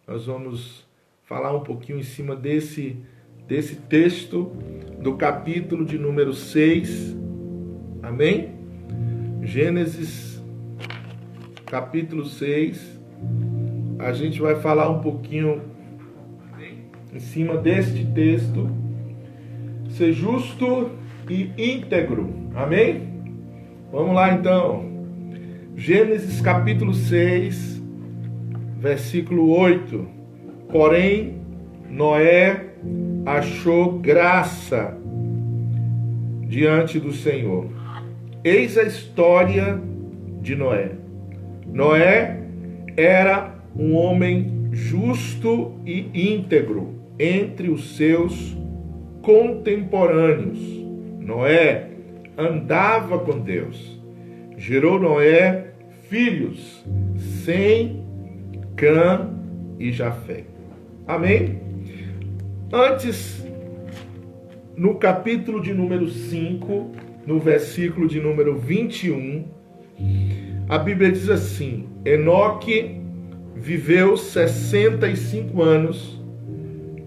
Nós vamos falar um pouquinho em cima desse texto do capítulo de número 6. Amém? Gênesis, capítulo 6. A gente vai falar um pouquinho em cima deste texto. Ser justo e íntegro. Amém? Vamos lá então. Gênesis capítulo 6, versículo 8. Porém, Noé achou graça diante do Senhor. Eis a história de Noé. Noé era um homem justo e íntegro entre os seus contemporâneos. Noé andava com Deus. Gerou Noé filhos, Sem, Cã e Jafé. Amém? Antes, no capítulo de número 5, no versículo de número 21, a Bíblia diz assim: Enoque viveu 65 anos,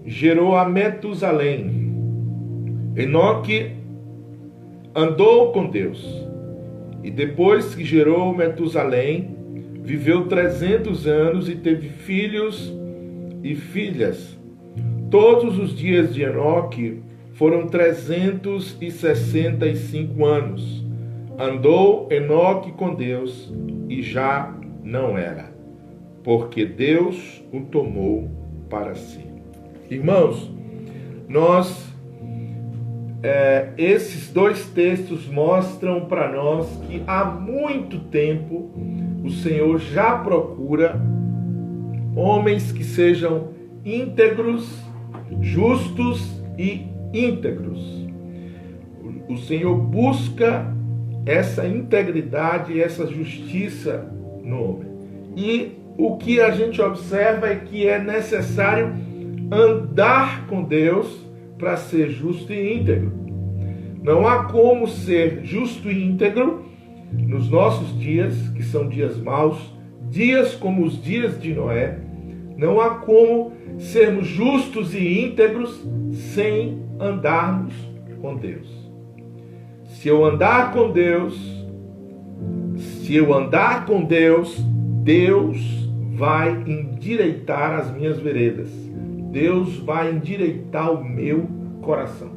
gerou a Metusalém. Enoque andou com Deus, e depois que gerou Metusalém, viveu 300 anos e teve filhos e filhas. Todos os dias de Enoque foram 365 anos. Andou Enoque com Deus e já não era, porque Deus o tomou para si. Irmãos, esses dois textos mostram para nós que há muito tempo o Senhor já procura homens que sejam íntegros, justos e íntegros. O Senhor busca essa integridade e essa justiça no homem. E o que a gente observa é que é necessário andar com Deus para ser justo e íntegro. Não há como ser justo e íntegro nos nossos dias, que são dias maus, dias como os dias de Noé. Não há como sermos justos e íntegros sem andarmos com Deus. Se eu andar com Deus, Deus vai endireitar as minhas veredas. Deus vai endireitar o meu coração.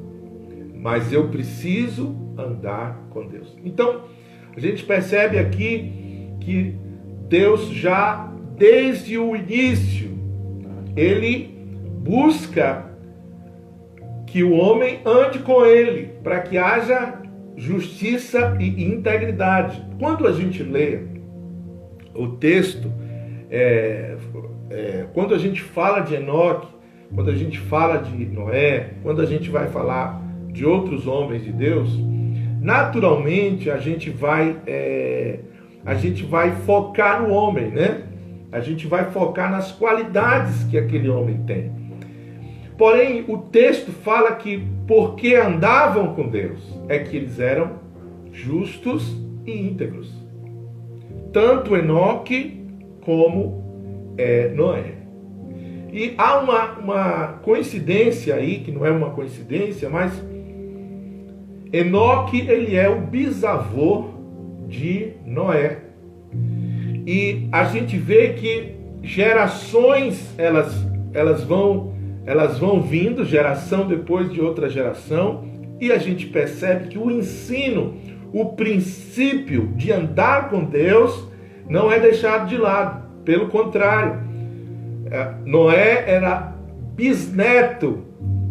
Mas eu preciso andar com Deus. Então, a gente percebe aqui que Deus já, desde o início, Ele busca que o homem ande com Ele, para que haja justiça e integridade. Quando a gente lê o texto, quando a gente fala de Enoque, quando a gente fala de Noé, quando a gente vai falar de outros homens de Deus, naturalmente a gente vai focar no homem, né? A gente vai focar nas qualidades que aquele homem tem. Porém, o texto fala que porque andavam com Deus, é que eles eram justos e íntegros. Tanto Enoque como Noé. E há uma coincidência aí, que não é uma coincidência, mas Enoque, ele é o bisavô de Noé. E a gente vê que gerações, elas vão vindo, geração depois de outra geração, e a gente percebe que o ensino, o princípio de andar com Deus, não é deixado de lado. Pelo contrário, Noé era bisneto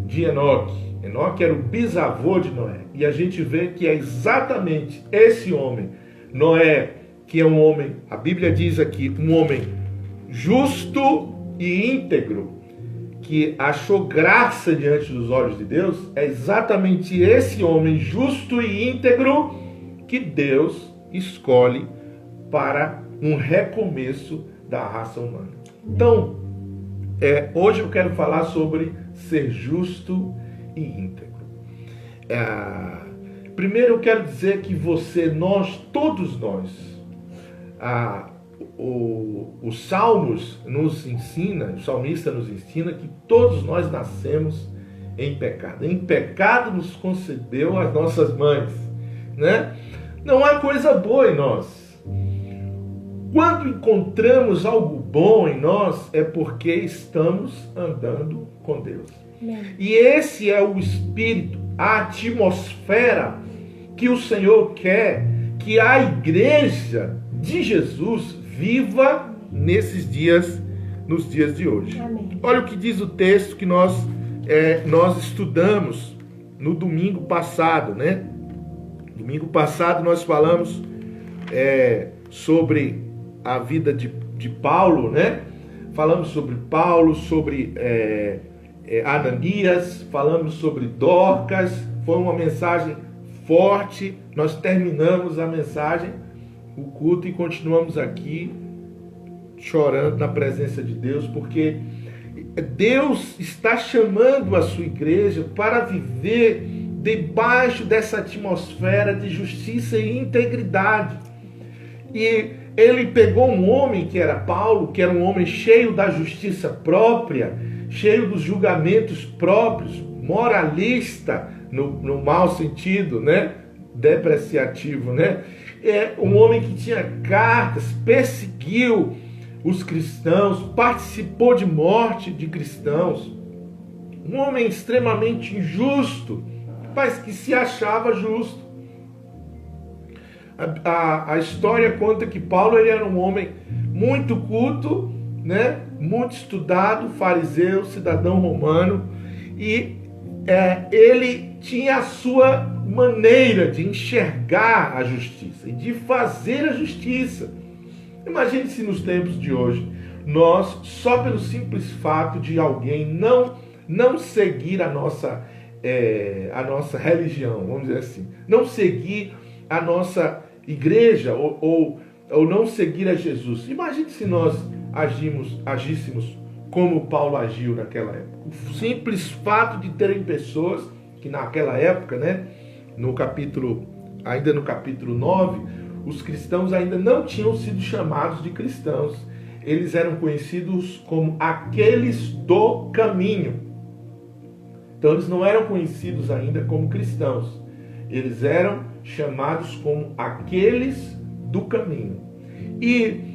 de Enoque. Enoque era o bisavô de Noé. E a gente vê que é exatamente esse homem, Noé, que é um homem, a Bíblia diz aqui, um homem justo e íntegro, que achou graça diante dos olhos de Deus. É exatamente esse homem justo e íntegro que Deus escolhe para um recomeço da raça humana. Então, hoje eu quero falar sobre ser justo e íntegro. Primeiro eu quero dizer que todos nós, os Salmos nos ensina, o salmista nos ensina que todos nós nascemos em pecado. Em pecado nos concebeu as nossas mães, né? Não há coisa boa em nós. Quando encontramos algo bom em nós, é porque estamos andando com Deus. E esse é o espírito, a atmosfera que o Senhor quer que a igreja de Jesus viva nesses dias, nos dias de hoje. Amém. Olha o que diz o texto que nós estudamos no domingo passado, né? Domingo passado nós falamos sobre a vida de Paulo, né? Falamos sobre Paulo, sobre Ananias, falamos sobre Dorcas. Foi uma mensagem forte. Nós terminamos a mensagem, o culto, e continuamos aqui chorando na presença de Deus, porque Deus está chamando a sua igreja para viver debaixo dessa atmosfera de justiça e integridade. E ele pegou um homem que era Paulo, que era um homem cheio da justiça própria, cheio dos julgamentos próprios, moralista, no mau sentido, né? Depreciativo, né? É um homem que tinha cartas, perseguiu os cristãos, participou de morte de cristãos. Um homem extremamente injusto, mas que se achava justo. A história conta que Paulo ele era um homem muito culto, né? Muito estudado, fariseu, cidadão romano, e ele tinha a sua maneira de enxergar a justiça e de fazer a justiça. Imagine se nos tempos de hoje, nós, só pelo simples fato de alguém não seguir a nossa religião, vamos dizer assim, não seguir a nossa igreja ou não seguir a Jesus. Imagine se nós agíssemos como Paulo agiu naquela época. O simples fato de terem pessoas que naquela época, né, ainda no capítulo 9, os cristãos ainda não tinham sido chamados de cristãos. Eles eram conhecidos como aqueles do caminho. Então eles não eram conhecidos ainda como cristãos. Eles eram chamados como aqueles do caminho. E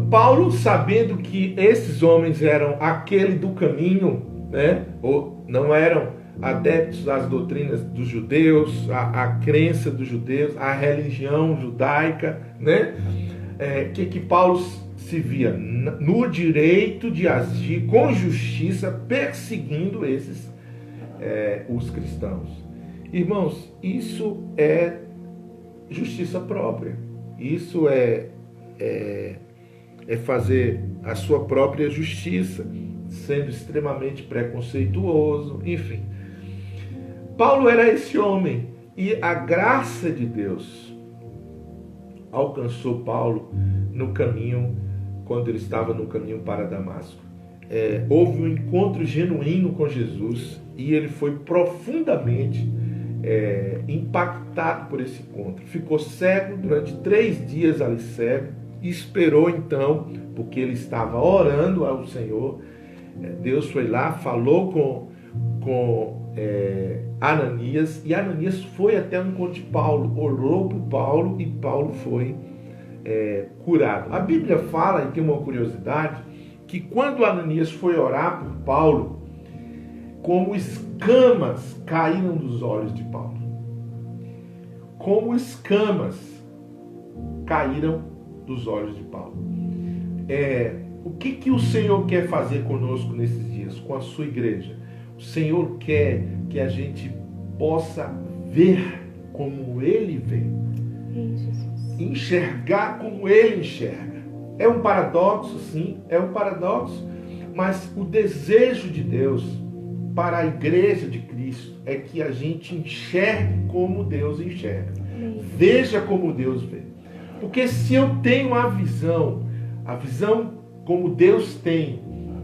Paulo, sabendo que esses homens eram aquele do caminho, né, ou não eram adeptos às doutrinas dos judeus, a crença dos judeus, a religião judaica, né, que Paulo se via no direito de agir com justiça, perseguindo os cristãos. Irmãos, isso é justiça própria. Isso é fazer a sua própria justiça, sendo extremamente preconceituoso, enfim. Paulo era esse homem, e a graça de Deus alcançou Paulo no caminho, quando ele estava no caminho para Damasco. Houve um encontro genuíno com Jesus, e ele foi profundamente impactado por esse encontro. Ficou cego durante 3 dias ali cego, e esperou então, porque ele estava orando ao Senhor. Deus foi lá, falou com Ananias, e Ananias foi até o encontro de Paulo, orou por Paulo, e Paulo foi curado. A Bíblia fala, e tem uma curiosidade, que quando Ananias foi orar por Paulo, como escamas caíram dos olhos de Paulo. Como escamas caíram dos olhos de Paulo. O que o Senhor quer fazer conosco nesses dias, com a sua igreja? O Senhor quer que a gente possa ver como Ele vê, enxergar como Ele enxerga. É um paradoxo, sim, é um paradoxo, mas o desejo de Deus para a igreja de Cristo é que a gente enxergue como Deus enxerga, veja como Deus vê. Porque se eu tenho a visão como Deus tem,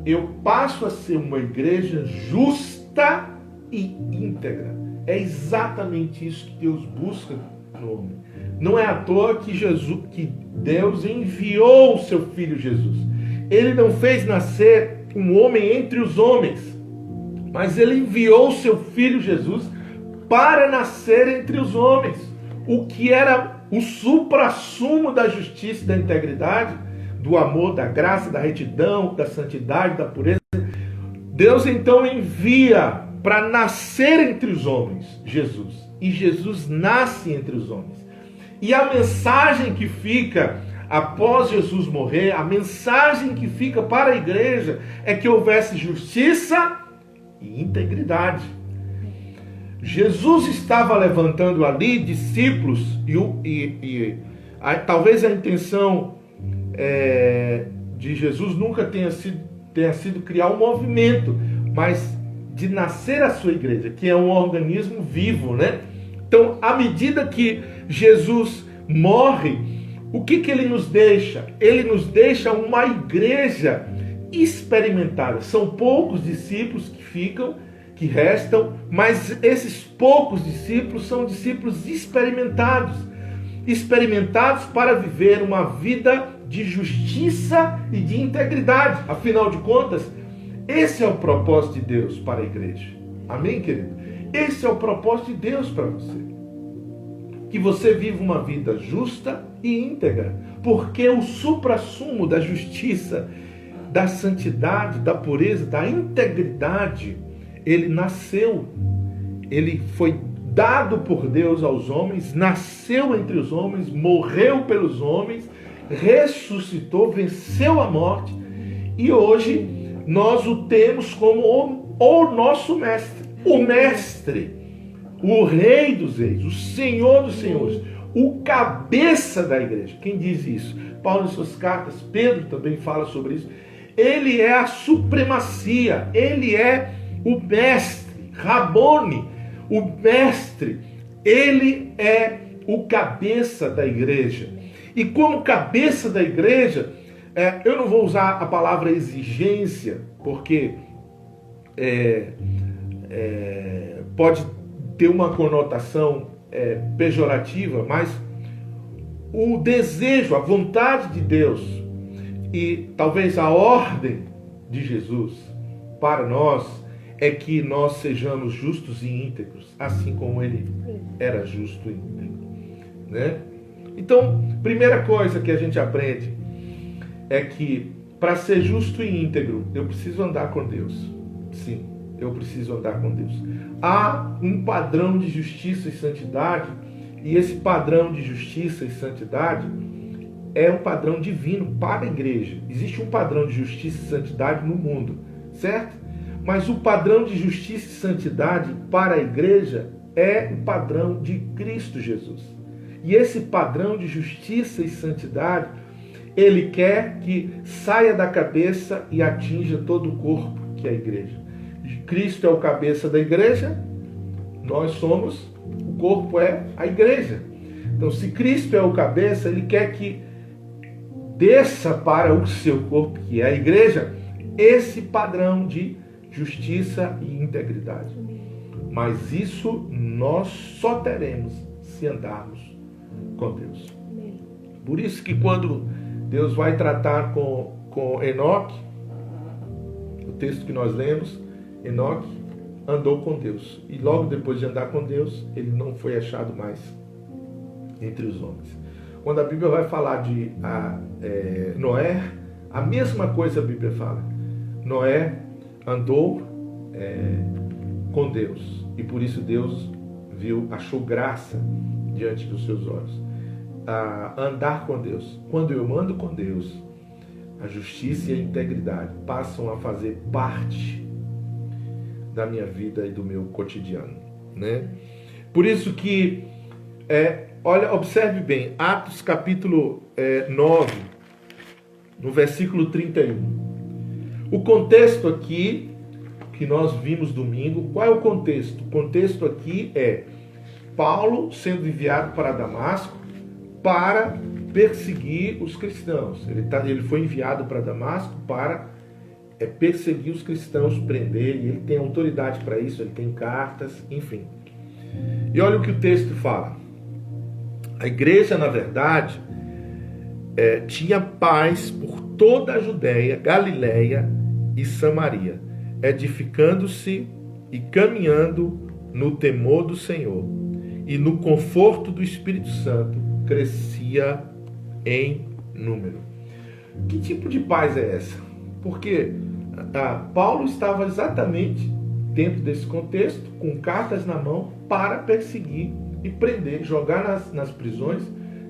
eu passo a ser uma igreja justa e íntegra. É exatamente isso que Deus busca no homem. Não é à toa que Deus enviou o seu Filho Jesus. Ele não fez nascer um homem entre os homens, mas ele enviou o seu Filho Jesus para nascer entre os homens. O que era o suprassumo da justiça e da integridade, do amor, da graça, da retidão, da santidade, da pureza. Deus então envia para nascer entre os homens Jesus. E Jesus nasce entre os homens. E a mensagem que fica após Jesus morrer, a mensagem que fica para a igreja é que houvesse justiça e integridade. Jesus estava levantando ali discípulos talvez a intenção de Jesus nunca tenha sido criar um movimento, mas de nascer a sua igreja, que é um organismo vivo, né? Então, à medida que Jesus morre, o que ele nos deixa? Ele nos deixa uma igreja experimentada. São poucos discípulos que restam, mas esses poucos discípulos são discípulos experimentados para viver uma vida de justiça e de integridade. Afinal de contas, esse é o propósito de Deus para a igreja. Amém, querido? Esse é o propósito de Deus para você. Que você viva uma vida justa e íntegra. Porque o suprassumo da justiça, da santidade, da pureza, da integridade, ele nasceu. Ele foi dado por Deus aos homens, nasceu entre os homens, morreu pelos homens, ressuscitou, venceu a morte. E hoje nós o temos como o nosso mestre. O mestre, o rei dos reis, o senhor dos senhores, o cabeça da igreja. Quem diz isso? Paulo em suas cartas, Pedro também fala sobre isso. Ele é a supremacia, ele é o mestre, Rabone, o mestre, ele é o cabeça da igreja. E como cabeça da igreja, eu não vou usar a palavra exigência, porque pode ter uma conotação pejorativa, mas o desejo, a vontade de Deus e talvez a ordem de Jesus para nós é que nós sejamos justos e íntegros, assim como ele era justo e íntegro, né? Então, primeira coisa que a gente aprende é que para ser justo e íntegro, eu preciso andar com Deus. Sim, eu preciso andar com Deus. Há um padrão de justiça e santidade, e esse padrão de justiça e santidade é um padrão divino para a igreja. Existe um padrão de justiça e santidade no mundo, certo? Mas o padrão de justiça e santidade para a igreja é o padrão de Cristo Jesus. E esse padrão de justiça e santidade, ele quer que saia da cabeça e atinja todo o corpo, que é a igreja. Cristo é o cabeça da igreja, nós somos, o corpo é a igreja. Então, se Cristo é o cabeça, ele quer que desça para o seu corpo, que é a igreja, esse padrão de justiça e integridade. Mas isso nós só teremos se andarmos com Deus. Por isso que quando Deus vai tratar com Enoque, o texto que nós lemos, Enoque andou com Deus. E logo depois de andar com Deus, ele não foi achado mais entre os homens. Quando a Bíblia vai falar de Noé, a mesma coisa a Bíblia fala. Noé andou com Deus. E por isso Deus achou graça diante dos seus olhos. Andar com Deus. Quando eu ando com Deus, a justiça e a integridade passam a fazer parte da minha vida e do meu cotidiano, né? Por isso que, olha, observe bem, Atos capítulo 9, no versículo 31. O contexto aqui, que nós vimos domingo, qual é o contexto? O contexto aqui é Paulo sendo enviado para Damasco para perseguir os cristãos. Ele foi enviado para Damasco para perseguir os cristãos, prender, e ele tem autoridade para isso, ele tem cartas, enfim. E olha o que o texto fala. A igreja, na verdade, tinha paz por toda a Judéia, Galiléia e Samaria, edificando-se e caminhando no temor do Senhor, e no conforto do Espírito Santo crescia em número. Que tipo de paz é essa? Porque Paulo estava exatamente dentro desse contexto, com cartas na mão, para perseguir e prender, jogar nas prisões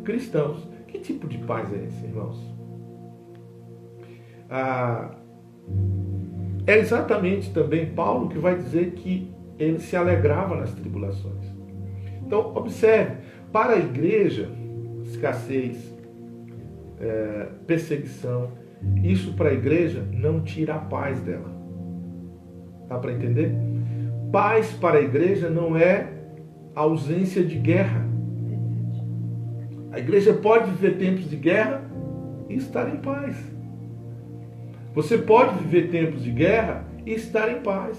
cristãos. Que tipo de paz é esse, irmãos? É exatamente também Paulo que vai dizer que ele se alegrava nas tribulações. Então, observe, para a igreja, escassez, perseguição, isso para a igreja não tira a paz dela. Dá para entender? Paz para a igreja não é ausência de guerra. A igreja pode viver tempos de guerra e estar em paz. Você pode viver tempos de guerra e estar em paz.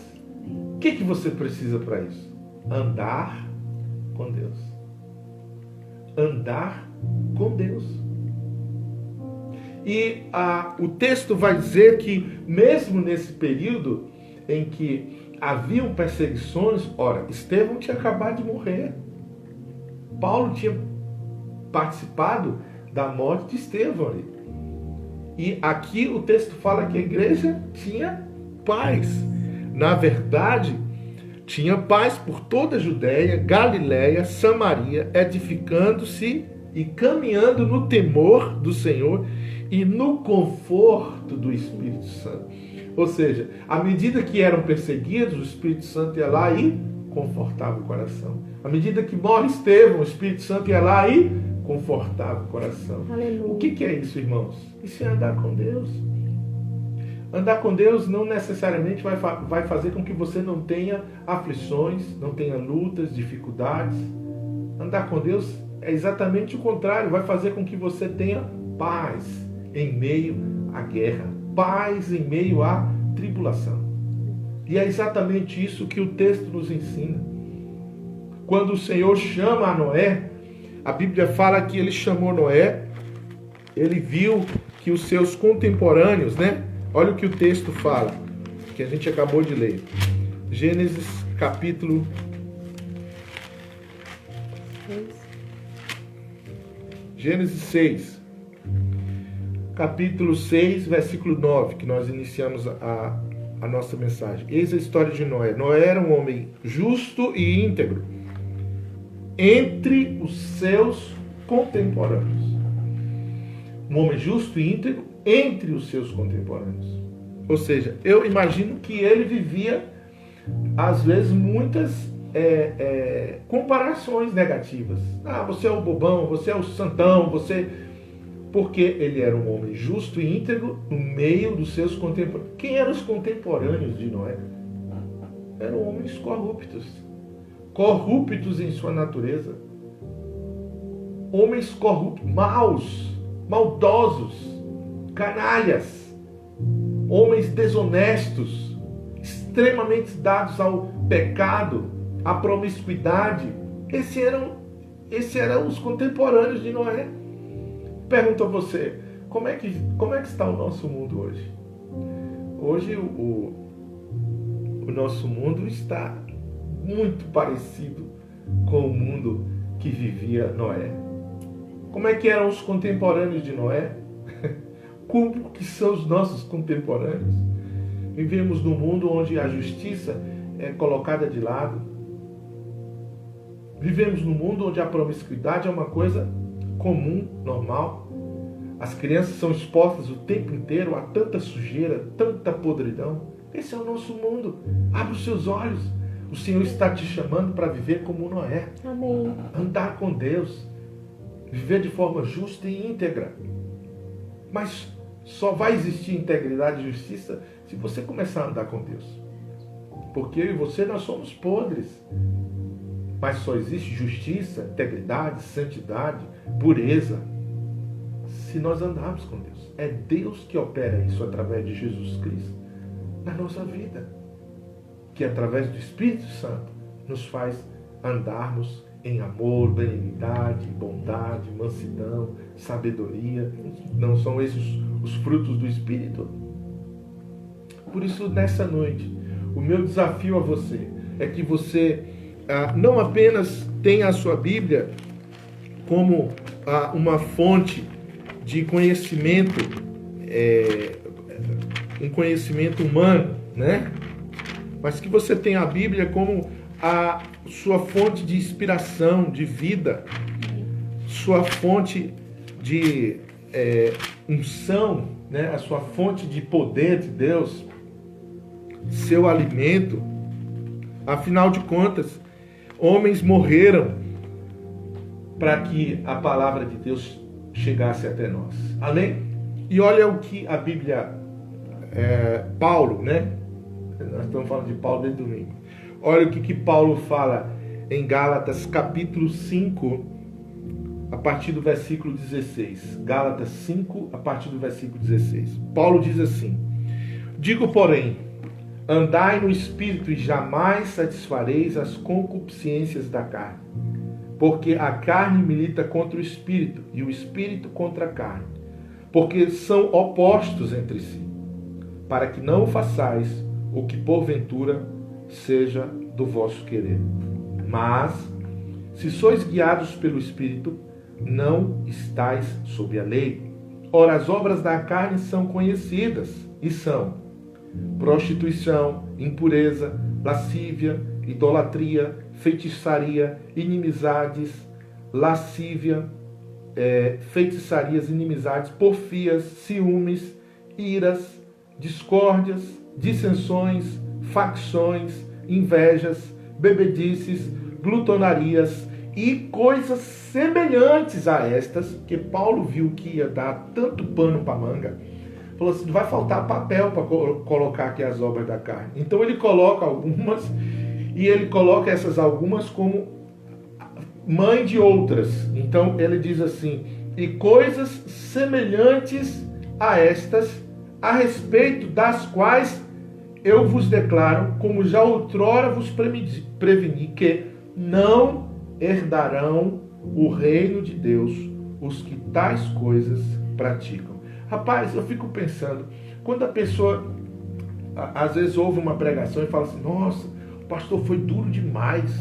O que você precisa para isso? Andar com Deus. Andar com Deus. E o texto vai dizer que mesmo nesse período em que haviam perseguições, ora, Estevão tinha acabado de morrer. Paulo tinha participado da morte de Estevão ali. E aqui o texto fala que a igreja tinha paz. Na verdade, tinha paz por toda a Judéia, Galiléia, Samaria, edificando-se e caminhando no temor do Senhor e no conforto do Espírito Santo. Ou seja, à medida que eram perseguidos, o Espírito Santo ia lá e confortava o coração. À medida que morre Estevão, o Espírito Santo ia lá e confortava o coração. Aleluia. O que é isso, irmãos? Isso é andar com Deus. Andar com Deus não necessariamente vai fazer com que você não tenha aflições, não tenha lutas, dificuldades. Andar com Deus é exatamente o contrário, vai fazer com que você tenha paz em meio à guerra, paz em meio à tribulação. E é exatamente isso que o texto nos ensina. Quando o Senhor chama a Noé, a Bíblia fala que ele chamou Noé, ele viu que os seus contemporâneos, olha o que o texto fala, que a gente acabou de ler. Gênesis capítulo 6. Capítulo 6, versículo 9, que nós iniciamos a nossa mensagem. Eis a história de Noé. Noé era um homem justo e íntegro entre os seus contemporâneos. Um homem justo e íntegro entre os seus contemporâneos. Ou seja, eu imagino que ele vivia, às vezes, muitas comparações negativas. Você é o bobão, você é o santão, porque ele era um homem justo e íntegro no meio dos seus contemporâneos. Quem eram os contemporâneos de Noé? Eram homens corruptos em sua natureza. Homens corruptos, maus, maldosos, canalhas, homens desonestos, extremamente dados ao pecado, à promiscuidade. Esses eram os contemporâneos de Noé. Pergunto a você, como é que está o nosso mundo hoje? Hoje o nosso mundo está muito parecido com o mundo que vivia Noé. Como é que eram os contemporâneos de Noé? Como que são os nossos contemporâneos? Vivemos num mundo onde a justiça é colocada de lado. Vivemos num mundo onde a promiscuidade é uma coisa comum, normal. As crianças são expostas o tempo inteiro a tanta sujeira, tanta podridão. Esse é o nosso mundo. Abre os seus olhos. O Senhor está te chamando para viver como Noé. Amém. Andar com Deus. Viver de forma justa e íntegra. Mas só vai existir integridade e justiça se você começar a andar com Deus. Porque eu e você, nós somos podres. Mas só existe justiça, integridade, santidade, pureza, se nós andarmos com Deus. É Deus que opera isso através de Jesus Cristo na nossa vida, que através do Espírito Santo nos faz andarmos em amor, benignidade, bondade, mansidão, sabedoria. Não são esses os frutos do Espírito? Por isso, nessa noite, o meu desafio a você é que você não apenas tenha a sua Bíblia como uma fonte de conhecimento, um conhecimento humano, né? Mas que você tenha a Bíblia como a sua fonte de inspiração, de vida, sua fonte de unção, né? A sua fonte de poder de Deus, seu alimento. Afinal de contas, homens morreram para que a palavra de Deus chegasse até nós. Amém? E olha o que a Bíblia, Paulo, né? Nós estamos falando de Paulo desde domingo. Olha o que Paulo fala em Gálatas capítulo 5, a partir do versículo 16. Gálatas 5, a partir do versículo 16. Paulo diz assim: digo, porém, andai no Espírito e jamais satisfareis as concupiscências da carne. Porque a carne milita contra o Espírito e o Espírito contra a carne. Porque são opostos entre si, para que não façais o que porventura seja do vosso querer. Mas, se sois guiados pelo Espírito, não estáis sob a lei. Ora, as obras da carne são conhecidas, e são prostituição, impureza, lascívia, idolatria, feitiçaria, inimizades, lascívia, feitiçarias, inimizades, porfias, ciúmes, iras, discórdias, dissensões, facções, invejas, bebedices, glutonarias e coisas semelhantes a estas, que Paulo viu que ia dar tanto pano para manga. Falou assim, vai faltar papel para colocar aqui as obras da carne. Então ele coloca algumas, e ele coloca essas algumas como mãe de outras. Então ele diz assim, e coisas semelhantes a estas, a respeito das quais eu vos declaro, como já outrora vos preveni, que não herdarão o reino de Deus os que tais coisas praticam. Rapaz, eu fico pensando, quando a pessoa às vezes ouve uma pregação e fala assim, nossa, o pastor foi duro demais.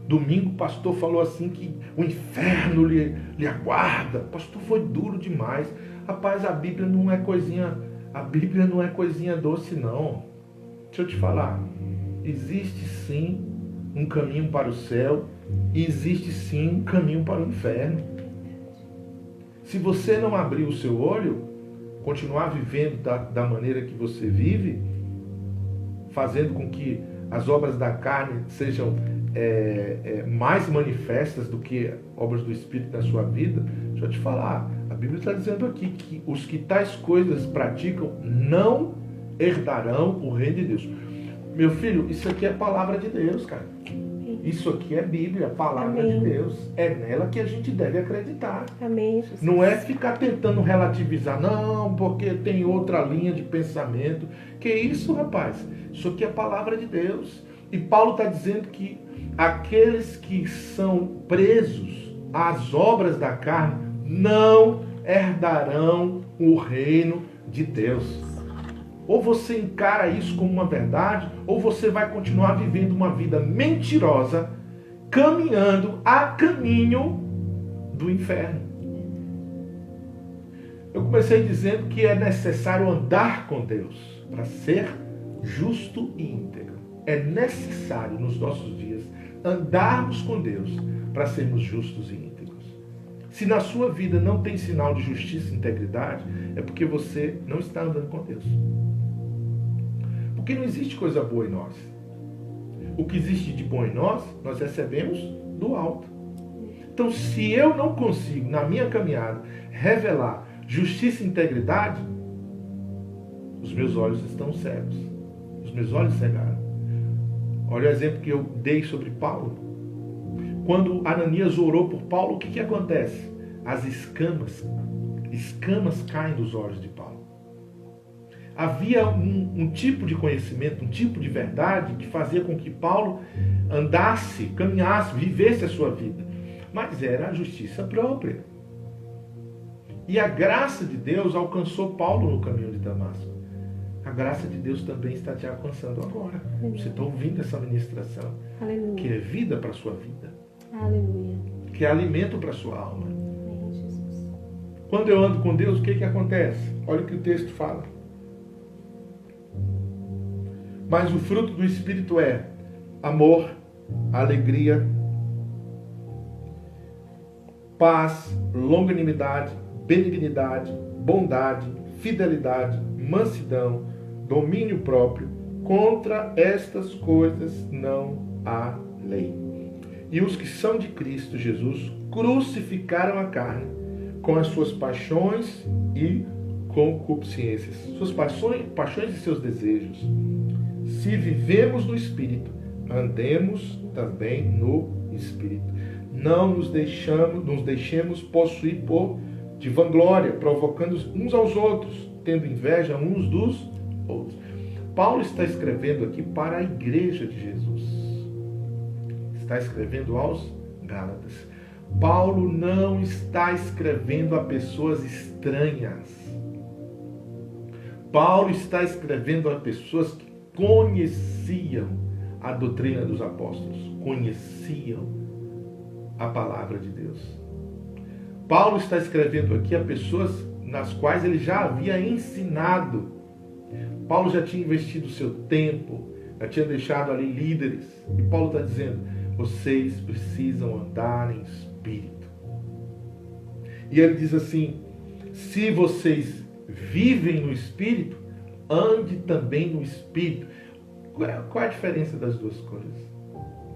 Domingo o pastor falou assim que o inferno lhe aguarda. O pastor foi duro demais. Rapaz, a Bíblia não é coisinha doce, não. Deixa eu te falar. Existe sim um caminho para o céu e existe sim um caminho para o inferno. Se você não abrir o seu olho, continuar vivendo da maneira que você vive, fazendo com que as obras da carne sejam mais manifestas do que obras do Espírito na sua vida, deixa eu te falar, a Bíblia está dizendo aqui que os que tais coisas praticam não herdarão o reino de Deus. Meu filho, isso aqui é a palavra de Deus, cara. Isso aqui é Bíblia, a palavra Amém. De Deus. É nela que a gente deve acreditar. Amém. Não é ficar tentando relativizar, não, porque tem outra linha de pensamento. Que isso, rapaz? Isso aqui é a palavra de Deus. E Paulo está dizendo que aqueles que são presos às obras da carne não herdarão o reino de Deus. Ou você encara isso como uma verdade, ou você vai continuar vivendo uma vida mentirosa, caminhando a caminho do inferno. Eu comecei dizendo que é necessário andar com Deus para ser justo e íntegro. É necessário nos nossos dias andarmos com Deus para sermos justos e íntegros. Se na sua vida não tem sinal de justiça e integridade, é porque você não está andando com Deus. Porque não existe coisa boa em nós. O que existe de bom em nós, nós recebemos do alto. Então, se eu não consigo, na minha caminhada, revelar justiça e integridade, os meus olhos estão cegos. Os meus olhos cegaram. Olha o exemplo que eu dei sobre Paulo. Quando Ananias orou por Paulo, o que acontece? As escamas caem dos olhos de Paulo. Havia um tipo de conhecimento, um tipo de verdade que fazia com que Paulo andasse, caminhasse, vivesse a sua vida. Mas era a justiça própria. E a graça de Deus alcançou Paulo no caminho de Damasco. A graça de Deus também está te alcançando agora. Aleluia. Você está ouvindo essa ministração, Aleluia. que é vida para a sua vida, Aleluia. que é alimento para a sua alma. Amém, Jesus. Quando eu ando com Deus, o que acontece? Olha o que o texto fala. Mas o fruto do Espírito é amor, alegria, paz, longanimidade, benignidade, bondade, fidelidade, mansidão, domínio próprio. Contra estas coisas não há lei. E os que são de Cristo Jesus crucificaram a carne com as suas paixões e concupiscências. Suas paixões e seus desejos. Se vivemos no Espírito, andemos também no Espírito. Não nos deixemos possuir de vanglória, provocando uns aos outros, tendo inveja uns dos outros. Paulo está escrevendo aqui para a igreja de Jesus. Está escrevendo aos Gálatas. Paulo não está escrevendo a pessoas estranhas. Paulo está escrevendo a pessoas que conheciam a doutrina dos apóstolos, conheciam a palavra de Deus. Paulo está escrevendo aqui a pessoas nas quais ele já havia ensinado. Paulo já tinha investido o seu tempo, já tinha deixado ali líderes. E Paulo está dizendo, vocês precisam andar em espírito. E ele diz assim, se vocês vivem no espírito, ande também no espírito. Qual é a diferença das duas coisas?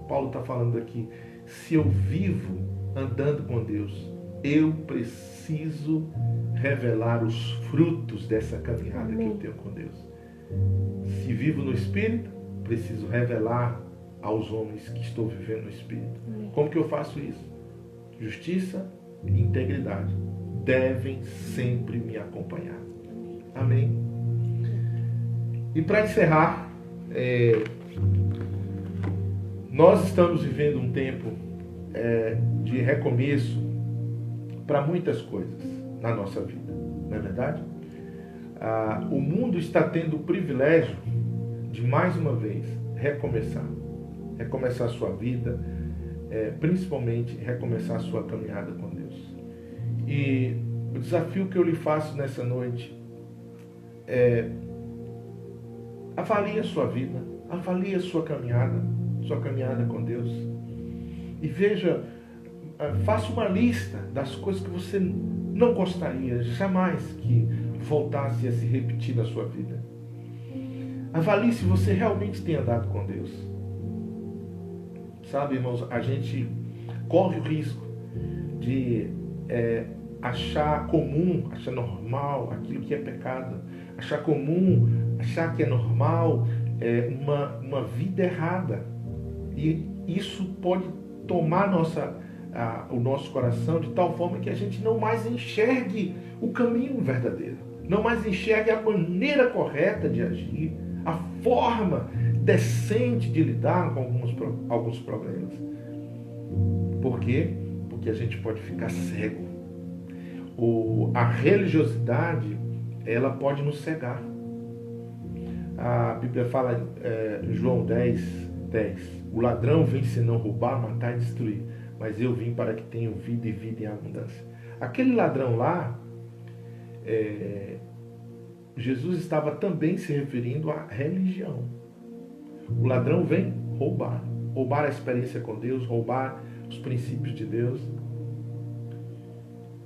Paulo está falando aqui, se eu vivo andando com Deus, eu preciso revelar os frutos dessa caminhada que eu tenho com Deus. Se vivo no Espírito, preciso revelar aos homens que estou vivendo no Espírito. Como que eu faço isso? Justiça e integridade devem sempre me acompanhar. Amém? E para encerrar, nós estamos vivendo um tempo de recomeço para muitas coisas na nossa vida, não é verdade? O mundo está tendo o privilégio de, mais uma vez, recomeçar a sua vida, principalmente recomeçar a sua caminhada com Deus. E o desafio que eu lhe faço nessa noite é: avalie a sua vida, avalie a sua caminhada com Deus. E veja, faça uma lista das coisas que você não gostaria jamais que voltasse a se repetir na sua vida. Avalie se você realmente tem andado com Deus. Sabe, irmãos, a gente corre o risco de achar comum, achar normal aquilo que é pecado. Achar comum, achar que é normal uma vida errada. E isso pode tomar o nosso coração de tal forma que a gente não mais enxergue o caminho verdadeiro, não mais enxergue a maneira correta de agir, a forma decente de lidar com alguns problemas. Por quê? Porque a gente pode ficar cego. A religiosidade, ela pode nos cegar. A Bíblia fala em João 10, o ladrão vem senão roubar, matar e destruir, mas eu vim para que tenham vida e vida em abundância. Aquele ladrão lá, Jesus estava também se referindo à religião. O ladrão vem roubar a experiência com Deus, roubar os princípios de Deus.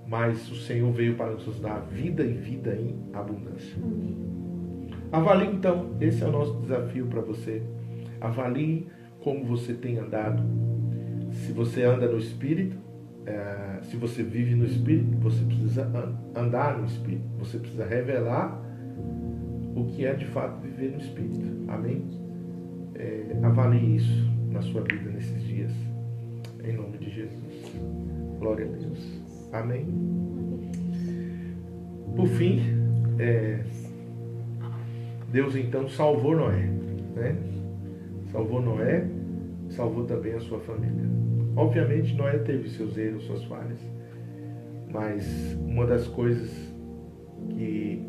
Mas o Senhor veio para nos dar vida e vida em abundância. Amém. Avalie então, esse é o nosso desafio para você. Avalie como você tem andado. Se você anda no Espírito, se você vive no Espírito, você precisa andar no Espírito. Você precisa revelar o que é de fato viver no Espírito. Amém? Avalie isso na sua vida nesses dias. Em nome de Jesus. Glória a Deus. Amém? Por fim, Deus então salvou Noé, né? Salvou Noé salvou também a sua família. Obviamente, Noé teve seus erros, suas falhas, mas uma das coisas que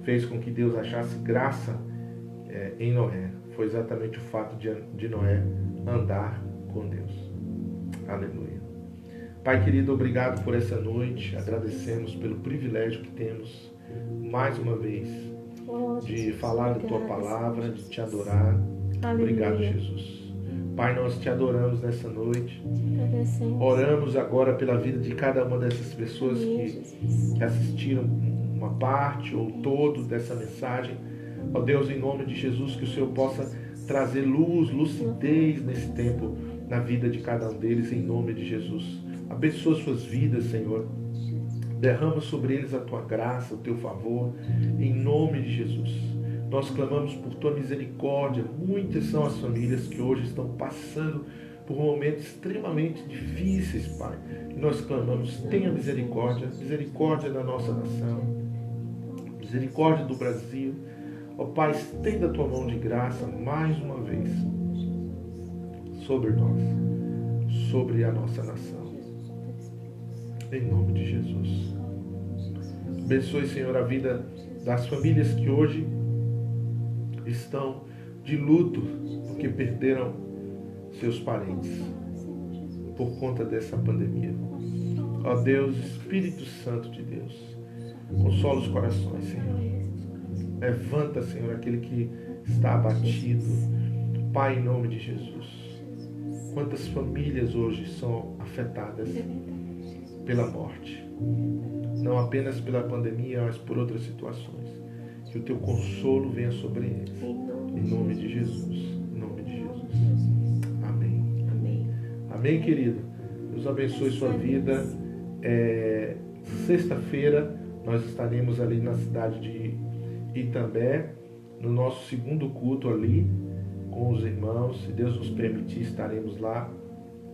fez com que Deus achasse graça em Noé foi exatamente o fato de Noé andar com Deus. Aleluia. Pai querido, obrigado por essa noite. Agradecemos pelo privilégio que temos mais uma vez de falar da tua palavra, de te adorar. Obrigado, Jesus. Pai, nós te adoramos nessa noite. Oramos agora pela vida de cada uma dessas pessoas que assistiram uma parte ou todo dessa mensagem. Ó Deus, em nome de Jesus, que o Senhor possa trazer luz, lucidez nesse tempo na vida de cada um deles, em nome de Jesus. Abençoa suas vidas, Senhor. Derrama sobre eles a tua graça, o teu favor, em nome de Jesus. Nós clamamos por tua misericórdia. Muitas são as famílias que hoje estão passando por momentos extremamente difíceis, Pai. E nós clamamos, tenha misericórdia, misericórdia da nossa nação, misericórdia do Brasil. Ó Pai, estenda a tua mão de graça mais uma vez sobre nós, sobre a nossa nação. Em nome de Jesus. Abençoe, Senhor, a vida das famílias que hoje estão de luto porque perderam seus parentes por conta dessa pandemia. Ó Deus, Espírito Santo de Deus, consola os corações, Senhor. Levanta, Senhor, aquele que está abatido. Pai, em nome de Jesus. Quantas famílias hoje são afetadas pela morte? Não apenas pela pandemia, mas por outras situações. Que o teu consolo venha sobre eles. Em nome de Jesus. Em nome de Jesus. Amém. Amém. Amém, querido. Deus abençoe sua vida. Sexta-feira nós estaremos ali na cidade de Itambé, no nosso segundo culto ali, com os irmãos. Se Deus nos permitir, estaremos lá.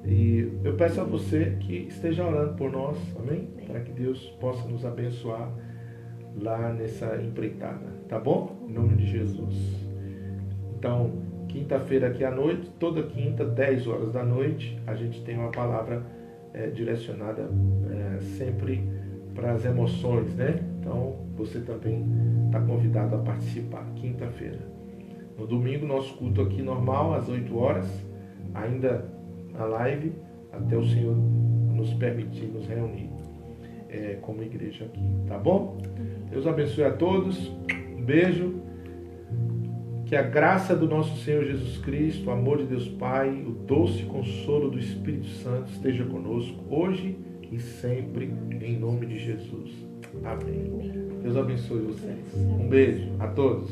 E eu peço a você que esteja orando por nós, amém? Para que Deus possa nos abençoar lá nessa empreitada, tá bom? Em nome de Jesus. Então, quinta-feira aqui à noite, toda quinta, 10 horas da noite, a gente tem uma palavra direcionada sempre para as emoções, né? Então, você também está convidado a participar, quinta-feira. No domingo, nosso culto aqui normal, às 8 horas, ainda na live, até o Senhor nos permitir nos reunir como igreja aqui, tá bom? Deus abençoe a todos, um beijo, que a graça do nosso Senhor Jesus Cristo, o amor de Deus Pai, o doce consolo do Espírito Santo esteja conosco, hoje e sempre, em nome de Jesus. Amém. Deus abençoe vocês. Um beijo a todos.